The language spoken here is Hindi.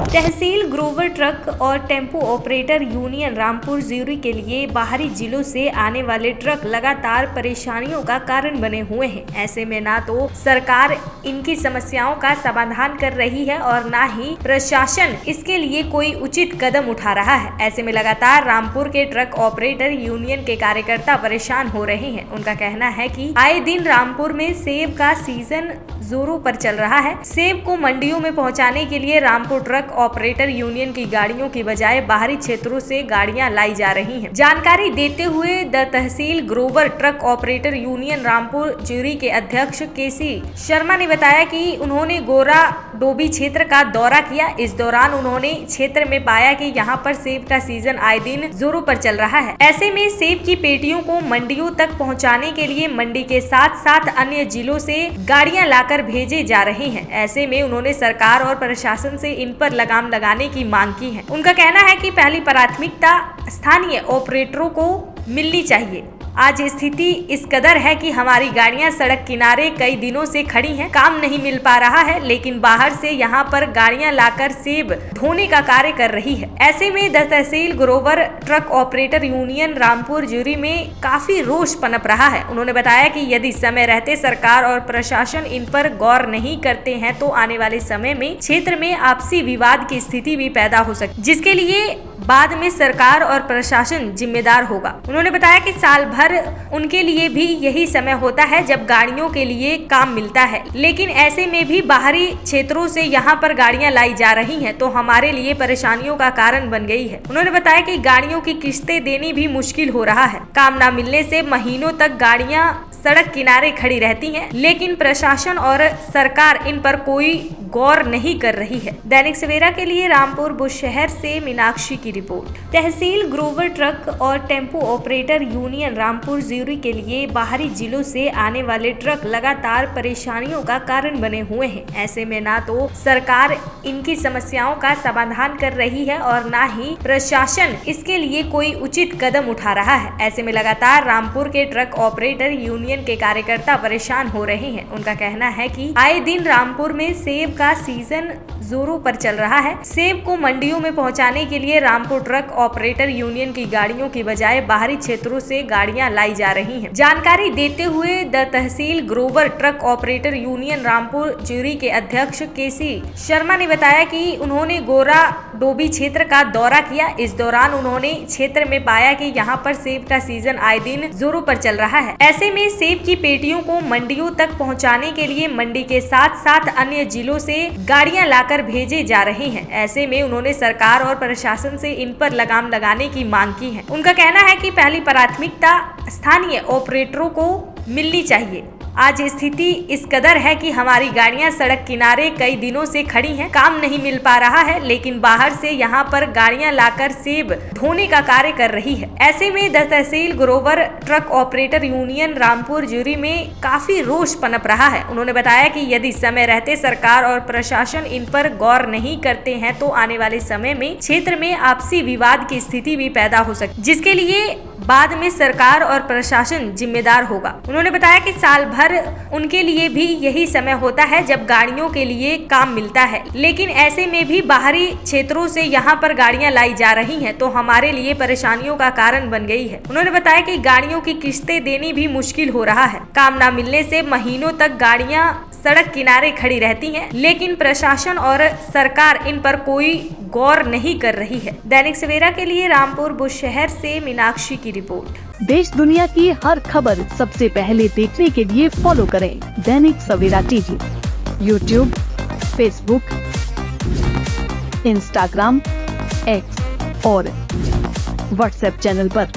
तहसील ग्रोवर ट्रक और tempo operator union Rampur jury के लिए बाहरी जिलों से आने वाले ट्रक लगातार परेशानियों का कारण बने हुए हैं। ऐसे में ना तो सरकार इनकी समस्याओं का समाधान कर रही है और ना ही प्रशासन इसके लिए कोई उचित कदम उठा रहा है। ऐसे में लगातार रामपुर के ट्रक ऑपरेटर यूनियन के कार्यकर्ता परेशान हो रहे हैं। उनका कहना है कि आए दिन रामपुर में सेब का सीजन जोरों पर चल रहा है। सेब को मंडियों में पहुंचाने के लिए रामपुर ट्रक ऑपरेटर यूनियन की गाड़ियों की बजाय बाहरी क्षेत्रों से गाड़ियां लाई जा रही हैं। जानकारी देते हुए the tehsil Grover truck operator union Rampur jury के अध्यक्ष केसी शर्मा ने बताया कि उन्होंने गोरा डोबी क्षेत्र का दौरा किया। इस दौरान उन्होंने क्षेत्र में पाया कि यहां पर सेब का सीजन आए दिन जोरों पर चल रहा है। ऐसे में सेब की पेटियों को मंडियों तक पहुंचाने के लिए मंडी के साथ साथ अन्य जिलों से गाड़ियां लाकर भेजे जा रहे हैं। ऐसे में उन्होंने सरकार और प्रशासन से इन पर लगाम लगाने की मांग की है। उनका कहना है कि पहली प्राथमिकता स्थानीय ऑपरेटरों को मिलनी चाहिए। आज स्थिति इस कदर है कि हमारी गाड़ियां सड़क किनारे कई दिनों से खड़ी हैं, काम नहीं मिल पा रहा है, लेकिन बाहर से यहां पर गाड़ियां लाकर सेब ढोने का कार्य कर रही है। ऐसे में the tehsil Grover truck operator union Rampur jury में काफी रोष पनप रहा है। उन्होंने बताया कि यदि समय रहते सरकार और प्रशासन इन पर गौर नहीं करते हैं तो आने वाले समय में क्षेत्र में आपसी विवाद की स्थिति भी पैदा हो सकती, जिसके लिए बाद में सरकार और प्रशासन जिम्मेदार होगा। उन्होंने बताया कि साल भर उनके लिए भी यही समय होता है जब गाड़ियों के लिए काम मिलता है, लेकिन ऐसे में भी बाहरी क्षेत्रों से यहाँ पर गाड़ियां लाई जा रही हैं, तो हमारे लिए परेशानियों का कारण बन गई है। उन्होंने बताया कि गाड़ियों की किस्तें देनी भी मुश्किल हो रहा है। काम न मिलने से महीनों तक गाड़ियां सड़क किनारे खड़ी रहती हैं, लेकिन प्रशासन और सरकार इन पर कोई गौर नहीं कर रही है। दैनिक सवेरा के लिए रामपुर बुशहर से मीनाक्षी की रिपोर्ट। तहसील ग्रोवर ट्रक और tempo operator union Rampur jury के लिए बाहरी जिलों से आने वाले ट्रक लगातार परेशानियों का कारण बने हुए हैं। ऐसे में ना तो सरकार इनकी समस्याओं का समाधान कर रही है और ना ही प्रशासन इसके लिए कोई उचित कदम उठा रहा है। ऐसे में लगातार रामपुर के ट्रक ऑपरेटर यूनियन के कार्यकर्ता परेशान हो रहे हैं। उनका कहना है कि आए दिन रामपुर में सेब का सीजन जोरों पर चल रहा है। सेब को मंडियों में पहुंचाने के लिए रामपुर ट्रक ऑपरेटर यूनियन की गाड़ियों की बजाय बाहरी क्षेत्रों से गाड़ियां लाई जा रही हैं। जानकारी देते हुए the tehsil Grover truck operator union Rampur jury के अध्यक्ष केसी शर्मा ने बताया कि उन्होंने गोरा डोबी क्षेत्र का दौरा किया। इस दौरान उन्होंने क्षेत्र में पाया कि यहाँ पर सेब का सीजन आए दिन जोरों पर चल रहा है। ऐसे में सेब की पेटियों को मंडियों तक पहुँचाने के लिए मंडी के साथ साथ अन्य जिलों से गाड़ियां लाकर भेजे जा रहे हैं। ऐसे में उन्होंने सरकार और प्रशासन से इन पर लगाम लगाने की मांग की है। उनका कहना है कि पहली प्राथमिकता स्थानीय ऑपरेटरों को मिलनी चाहिए। आज स्थिति इस कदर है कि हमारी गाड़ियां सड़क किनारे कई दिनों से खड़ी हैं, काम नहीं मिल पा रहा है, लेकिन बाहर से यहां पर गाड़ियां लाकर सेब ढोने का कार्य कर रही है। ऐसे में the tehsil Grover truck operator union Rampur jury में काफी रोष पनप रहा है। उन्होंने बताया कि यदि समय रहते सरकार और प्रशासन इन पर गौर नहीं करते हैं तो आने वाले समय में क्षेत्र में आपसी विवाद की स्थिति भी पैदा हो सकती, जिसके लिए बाद में सरकार और प्रशासन जिम्मेदार होगा। उन्होंने बताया कि साल भर उनके लिए भी यही समय होता है जब गाड़ियों के लिए काम मिलता है, लेकिन ऐसे में भी बाहरी क्षेत्रों से यहाँ पर गाड़ियां लाई जा रही हैं, तो हमारे लिए परेशानियों का कारण बन गई है। उन्होंने बताया कि गाड़ियों की किस्तें देनी भी मुश्किल हो रहा है। काम न मिलने से महीनों तक गाड़ियां सड़क किनारे खड़ी रहती हैं, लेकिन प्रशासन और सरकार इन पर कोई गौर नहीं कर रही है। दैनिक सवेरा के लिए रामपुर बुशहर से मीनाक्षी की रिपोर्ट। देश दुनिया की हर खबर सबसे पहले देखने के लिए फॉलो करें Dainik Savera TV, YouTube, Facebook, Instagram, X और व्हाट्सएप चैनल पर।